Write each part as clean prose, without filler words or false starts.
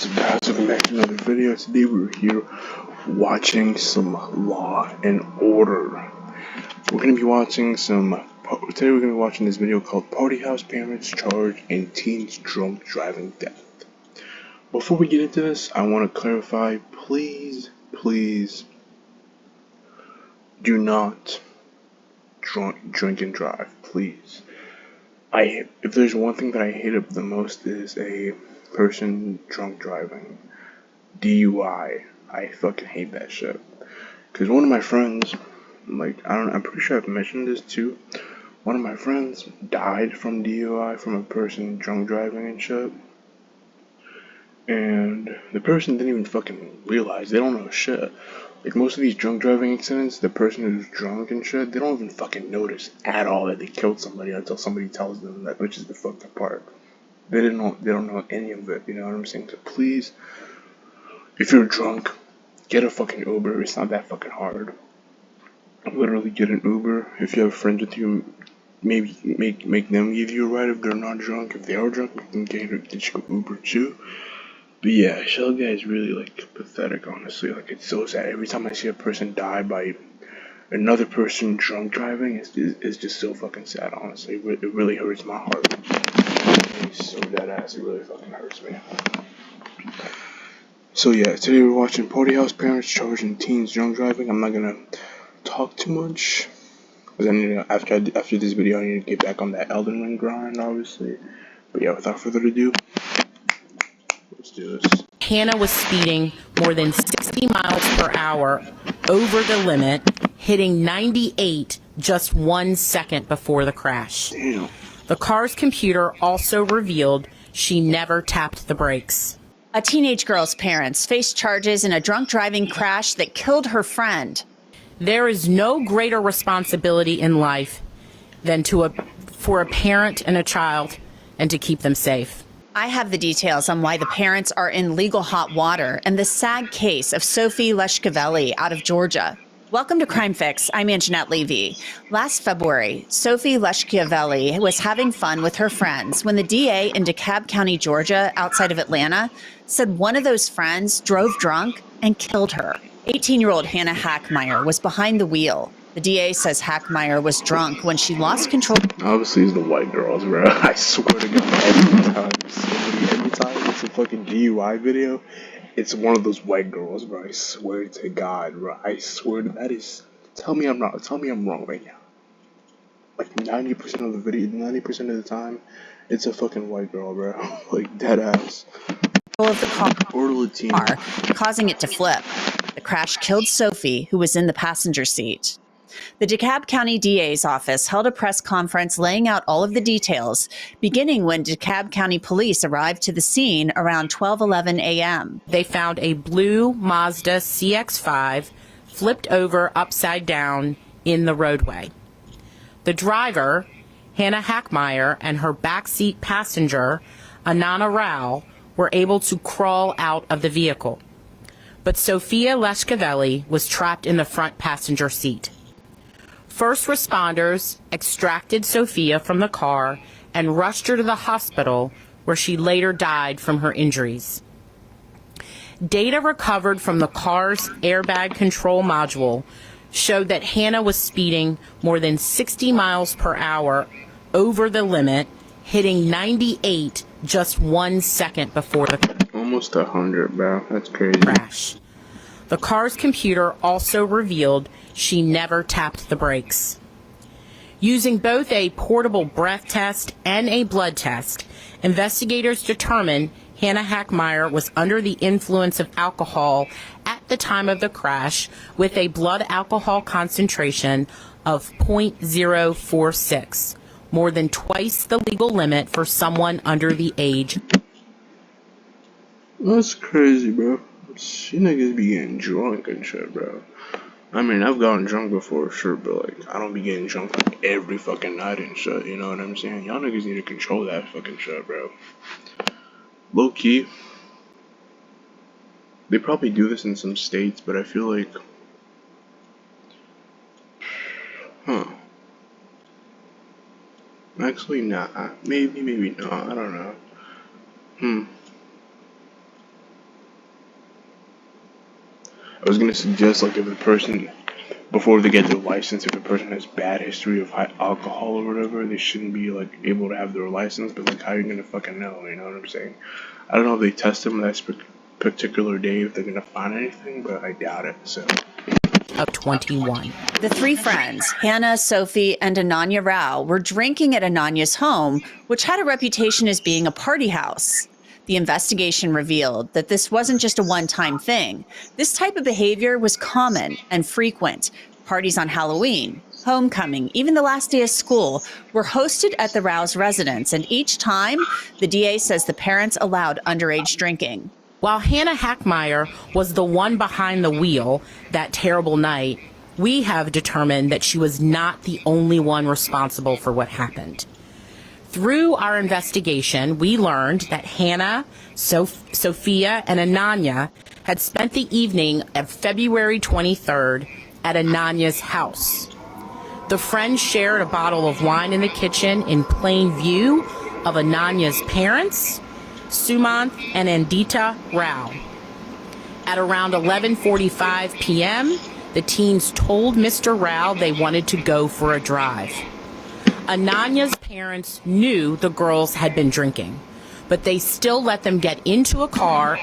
What's up guys, welcome back to another video. Today we're here watching some Law and Order. We're going to be watching this video called Party House Parents Charged in Teens Drunk Driving Death. Before we get into this, I want to clarify, please do not drink and drive, please. If there's one thing that I hate the most is a person drunk driving. DUI. I fucking hate that shit. Cause one of my friends, I'm pretty sure I've mentioned this too. One of my friends died from DUI from a person drunk driving and shit. And the person didn't even fucking realize. They don't know shit. Like most of these drunk driving accidents, the person who's drunk and shit, they don't even fucking notice at all that they killed somebody until somebody tells them that, which is the fucked up part. They don't know any of it, you know what I'm saying? So please, if you're drunk, get a fucking Uber. It's not that fucking hard. Literally get an Uber. If you have friends with you, maybe make them give you a ride if they're not drunk. If they are drunk, you can just go Uber too. But yeah, Shell Guy is really pathetic, honestly. It's so sad. Every time I see a person die by another person drunk driving, it's just so fucking sad, honestly. It really hurts my heart. It's so dead ass. It really fucking hurts me. So yeah, today we're watching Party House Parents Charged in Teens Drunk Driving. I'm not gonna talk too much, because I need to, after this video, I need to get back on that Elden Ring grind, obviously. But yeah, without further ado, let's do this. Hannah was speeding more than 60 miles per hour over the limit, hitting 98 just 1 second before the crash. Damn. The car's computer also revealed she never tapped the brakes. A teenage girl's parents face charges in a drunk driving crash that killed her friend. There is no greater responsibility in life than for a parent and a child and to keep them safe. I have the details on why the parents are in legal hot water and the sad case of Sophie Leshkavelli out of Georgia. Welcome to Crime Fix. I'm Anjanette Levy. Last February, Sophie Leshkavelli was having fun with her friends when the DA in DeKalb County, Georgia, outside of Atlanta, said one of those friends drove drunk and killed her. 18-year-old Hannah Hackmeyer was behind the wheel. The DA says Hackmeyer was drunk when she lost control. Obviously, it's the white girls, bro. I swear to God, every time it's a fucking DUI video, it's one of those white girls, bro. I swear to God, bro. I swear to that is. Tell me I'm wrong right now. 90% of the video, 90% of the time, it's a fucking white girl, bro. Dead ass. Of the car, or Latina, causing it to flip. The crash killed Sophie, who was in the passenger seat. The DeKalb County DA's office held a press conference laying out all of the details, beginning when DeKalb County police arrived to the scene around 12:11 a.m. They found a blue Mazda CX-5 flipped over upside down in the roadway. The driver, Hannah Hackmeyer, and her backseat passenger, Anana Rao, were able to crawl out of the vehicle. But Sophia Leshkavelli was trapped in the front passenger seat. First responders extracted Sophia from the car and rushed her to the hospital, where she later died from her injuries. Data recovered from the car's airbag control module showed that Hannah was speeding more than 60 miles per hour over the limit, hitting 98 just 1 second before the almost 100, bro. That's crazy. Crash. The car's computer also revealed she never tapped the brakes. Using both a portable breath test and a blood test, investigators determined Hannah Hackmeyer was under the influence of alcohol at the time of the crash, with a blood alcohol concentration of 0.046, more than twice the legal limit for someone under the age. That's crazy, bro. You niggas be getting drunk and shit, bro. I mean, I've gotten drunk before, sure, but I don't be getting drunk every fucking night and shit, you know what I'm saying? Y'all niggas need to control that fucking shit, bro. Low key, they probably do this in some states, but I feel like, actually, nah, maybe not, I don't know. I was gonna suggest, like, if the person, before they get their license, if the person has bad history of alcohol or whatever, they shouldn't be, like, able to have their license. But, like, how are you gonna fucking know? You know what I'm saying? I don't know if they test them that particular day, if they're gonna find anything, but I doubt it. So. Of 21. The three friends, Hannah, Sophie, and Ananya Rao, were drinking at Ananya's home, which had a reputation as being a party house. The investigation revealed that this wasn't just a one-time thing. This type of behavior was common and frequent. Parties on Halloween, homecoming, even the last day of school were hosted at the Rao's residence, and each time, the DA says the parents allowed underage drinking. While Hannah Hackmeyer was the one behind the wheel that terrible night, we have determined that she was not the only one responsible for what happened. Through our investigation, we learned that Hannah, Sophia, and Ananya had spent the evening of February 23rd at Ananya's house. The friends shared a bottle of wine in the kitchen in plain view of Ananya's parents, Sumant and Andita Rao. At around 11:45 p.m., the teens told Mr. Rao they wanted to go for a drive. Ananya's parents knew the girls had been drinking, but they still let them get into a car.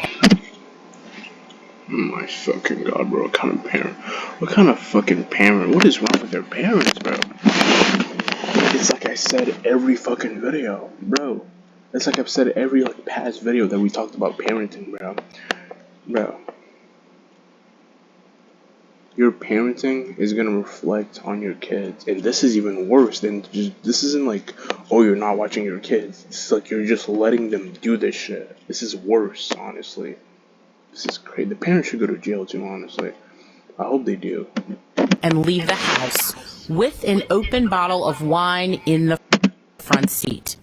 Oh my fucking god, bro. What kind of parent? What kind of fucking parent? What is wrong with their parents, bro? It's like I said every fucking video, bro. It's like I've said every, like, past video that we talked about parenting, bro. Bro. Your parenting is gonna reflect on your kids. And this is even worse than just, this isn't like, oh, you're not watching your kids. It's like you're just letting them do this shit. This is worse, honestly. This is crazy. The parents should go to jail too, honestly. I hope they do. And leave the house with an open bottle of wine in the front seat.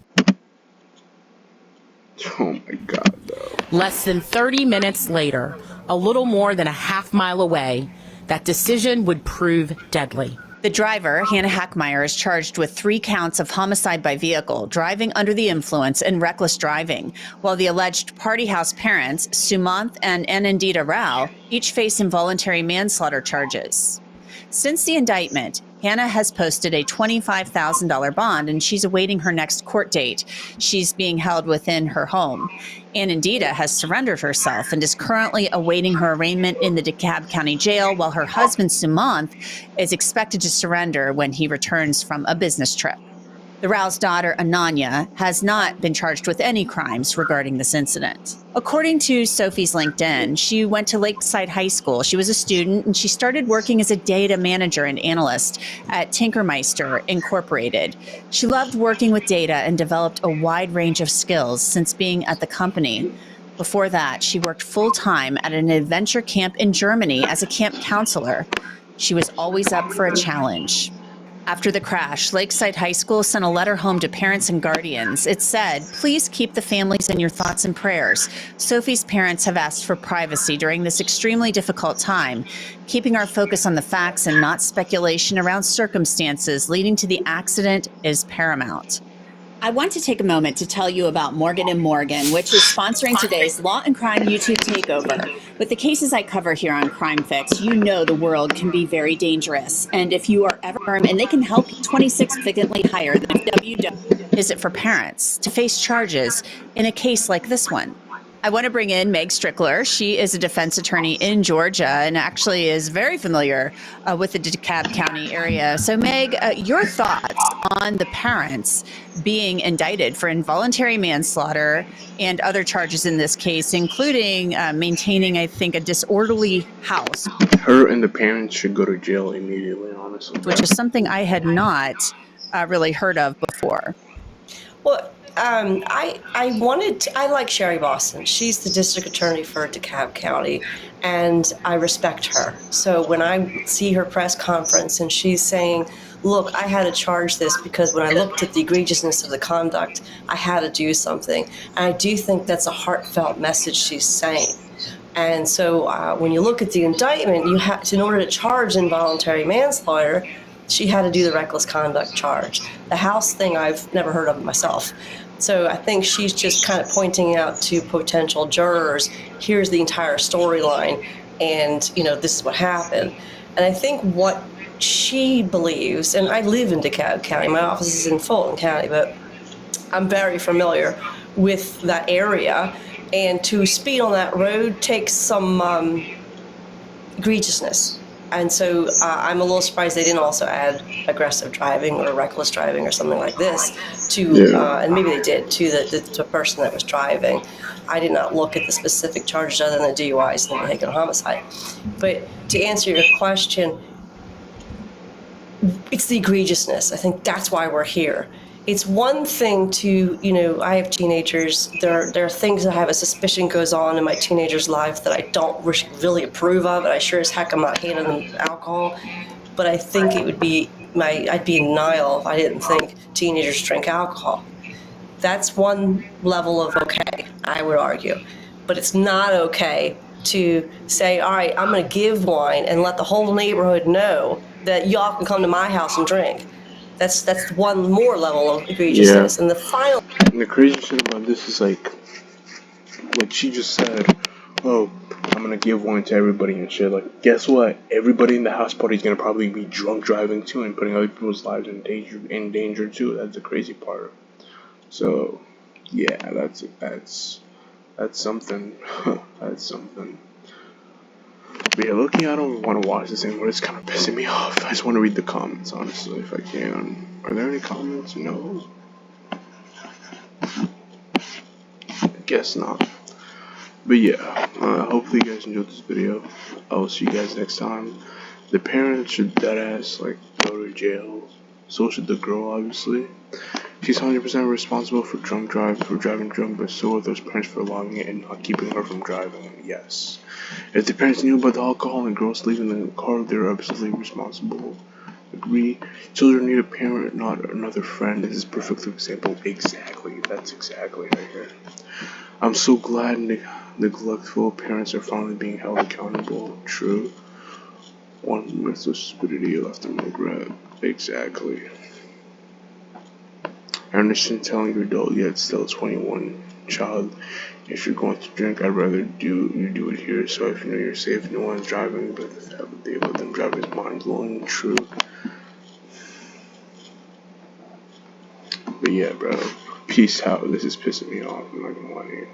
Oh my god, bro. Less than 30 minutes later, a little more than a half mile away, that decision would prove deadly. The driver, Hannah Hackmeyer, is charged with 3 counts of homicide by vehicle, driving under the influence, and reckless driving, while the alleged party house parents, Sumant and Anandita Rao, each face involuntary manslaughter charges. Since the indictment, Hannah has posted a $25,000 bond, and she's awaiting her next court date. She's being held within her home. Anandita has surrendered herself and is currently awaiting her arraignment in the DeKalb County Jail, while her husband, Sumant, is expected to surrender when he returns from a business trip. The Rao's daughter, Ananya, has not been charged with any crimes regarding this incident. According to Sophie's LinkedIn, she went to Lakeside High School. She was a student, and she started working as a data manager and analyst at Tinkermeister Incorporated. She loved working with data and developed a wide range of skills since being at the company. Before that, she worked full-time at an adventure camp in Germany as a camp counselor. She was always up for a challenge. After the crash, Lakeside High School sent a letter home to parents and guardians. It said, "Please keep the families in your thoughts and prayers. Sophie's parents have asked for privacy during this extremely difficult time. Keeping our focus on the facts and not speculation around circumstances leading to the accident is paramount." I want to take a moment to tell you about Morgan & Morgan, which is sponsoring today's Law and Crime YouTube takeover. With the cases I cover here on Crime Fix, you know the world can be very dangerous. And if you are ever, and they can help 26 significantly higher than www. Is it for parents to face charges in a case like this one? I want to bring in Meg Strickler. She is a defense attorney in Georgia and actually is very familiar with the DeKalb County area. So Meg, your thoughts on the parents being indicted for involuntary manslaughter and other charges in this case, including maintaining, I think, a disorderly house. Her and the parents should go to jail immediately, honestly. Which is something I had not really heard of before. Well, I like Sherry Boston. She's the district attorney for DeKalb County, and I respect her. So when I see her press conference and she's saying, look, I had to charge this because when I looked at the egregiousness of the conduct, I had to do something. And I do think that's a heartfelt message she's saying. And so when you look at the indictment, you have to, in order to charge involuntary manslaughter, she had to do the reckless conduct charge. The house thing I've never heard of myself. So I think she's just kind of pointing out to potential jurors, here's the entire storyline. and this is what happened. And I think what she believes, and I live in DeKalb County, my office is in Fulton County, but I'm very familiar with that area, and to speed on that road takes some egregiousness. And so I'm a little surprised they didn't also add aggressive driving or reckless driving or something like this to, and maybe they did, to the person that was driving. I did not look at the specific charges other than the DUIs and the vehicular homicide. But to answer your question, it's the egregiousness. I think that's why we're here. It's one thing to, I have teenagers. There are things that I have a suspicion goes on in my teenager's life that I don't really approve of, and I sure as heck I'm not handing them alcohol. But I think it would be I'd be in denial if I didn't think teenagers drink alcohol. That's one level of okay, I would argue. But it's not okay to say, all right, I'm going to give wine and let the whole neighborhood know that y'all can come to my house and drink. That's one more level of egregiousness. Yeah. And the final. And the crazy shit about this is like what she just said. Oh, I'm gonna give wine to everybody and shit. Like, guess what? Everybody in the house party is gonna probably be drunk driving too and putting other people's lives in danger too. That's the crazy part. So, yeah, that's something. That's something. But yeah, looking, I don't want to watch this anymore. It's kind of pissing me off. I just want to read the comments, honestly, if I can. Are there any comments? No. I guess not. But yeah, hopefully you guys enjoyed this video. I will see you guys next time. The parents should deadass, like, go to jail. So should the girl, obviously. She's 100% responsible for driving drunk, but so are those parents for allowing it and not keeping her from driving. Yes. If the parents knew about the alcohol and the girls leaving the car, they're absolutely responsible. Agree. Children need a parent, not another friend. This is a perfect example. Exactly. That's exactly right here. I'm so glad neglectful parents are finally being held accountable. True. One myth of stupidity left them regret. Exactly. I understand telling your adult yet still 21 child, if you're going to drink, I'd rather you do it here. So if you know you're safe, no one's driving, but the fact that they let them drive is mind blowing. True. But yeah, bro. Peace out. This is pissing me off. I'm not gonna lie to you.